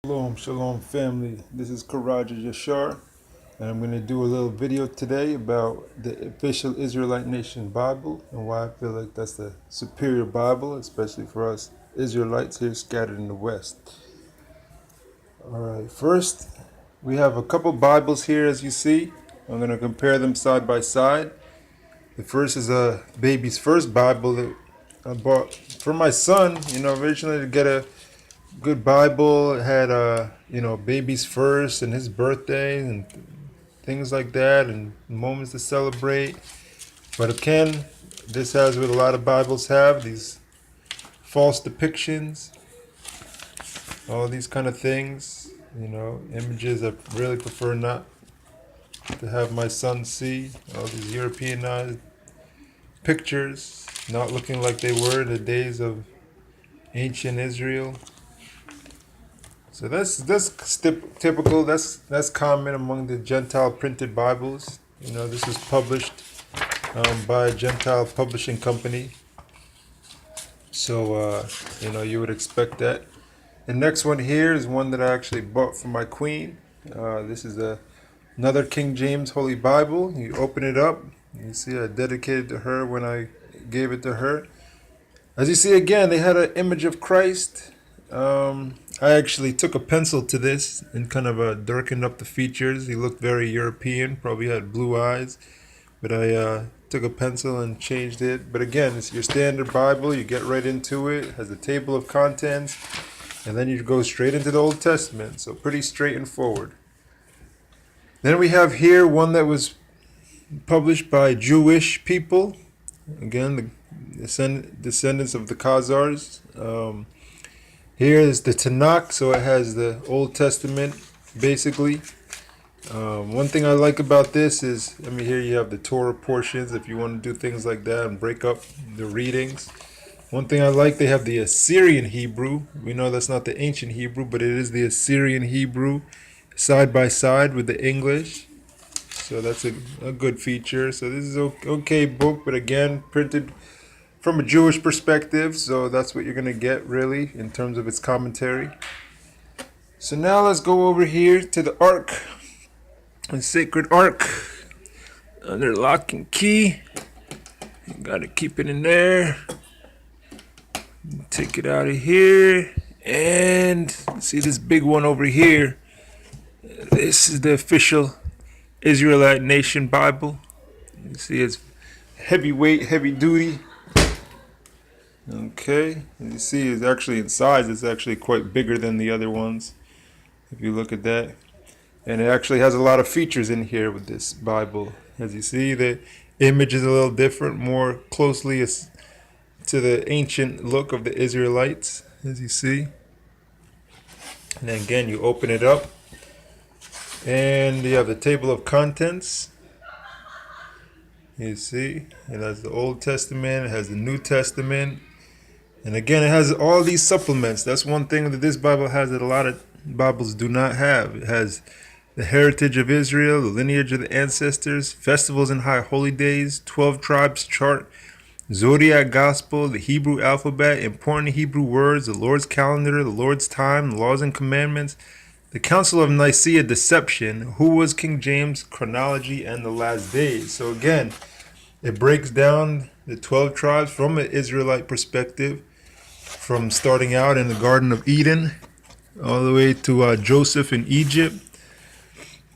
Shalom family. This is Karaja Yashar, and I'm going to do a little video today about the official Israelite Nation Bible and why I feel like that's the superior Bible, especially for us Israelites here scattered in the West. Alright, first we have a couple Bibles here as you see. I'm going to compare them side by side. The first is a baby's first Bible that I bought for my son, originally to get a good Bible. It had baby's first and his birthday and things like that and moments to celebrate. But again, this has what a lot of Bibles have, these false depictions, all these kind of things, images I really prefer not to have my son see, all these Europeanized pictures, not looking like they were in the days of ancient Israel. So that's typical. That's common among the Gentile printed Bibles. This is published by a Gentile publishing company. So you would expect that. The next one here is one that I actually bought for my queen. This is another King James Holy Bible. You open it up. You see, I dedicated to her when I gave it to her. As you see, again, they had an image of Christ. I actually took a pencil to this and kind of darkened up the features. He looked very European, probably had blue eyes, but I took a pencil and changed it. But again, it's your standard Bible. You get right into it. It has a table of contents, and then you go straight into the Old Testament. So pretty straightforward. Then we have here one that was published by Jewish people. Again, the descendants of the Khazars. Here is the Tanakh, so it has the Old Testament, basically. One thing I like about this is, here you have the Torah portions, if you want to do things like that and break up the readings. One thing I like, they have the Assyrian Hebrew. We know that's not the ancient Hebrew, but it is the Assyrian Hebrew, side by side with the English. So that's a good feature. So this is an okay book, but again, printed from a Jewish perspective, so that's what you're going to get really in terms of its commentary. So now let's go over here to the Ark, the Sacred Ark, under lock and key. You got to keep it in there. Take it out of here, and see this big one over here. This is the official Israelite Nation Bible. You see it's heavyweight, heavy duty. Okay, you see it's actually in size, it's actually quite bigger than the other ones, if you look at that. And it actually has a lot of features in here with this Bible. As you see, the image is a little different, more closely to the ancient look of the Israelites, as you see. And then again, you open it up, and you have the table of contents. You see, it has the Old Testament, it has the New Testament. And again, it has all these supplements. That's one thing that this Bible has that a lot of Bibles do not have. It has the heritage of Israel, the lineage of the ancestors, festivals and high holy days, 12 tribes chart, zodiac gospel, the Hebrew alphabet, important Hebrew words, the Lord's calendar, the Lord's time, the laws and commandments, the Council of Nicaea deception, who was King James, chronology, and the last days. So again, it breaks down the 12 tribes from an Israelite perspective, from starting out in the Garden of Eden all the way to Joseph in Egypt,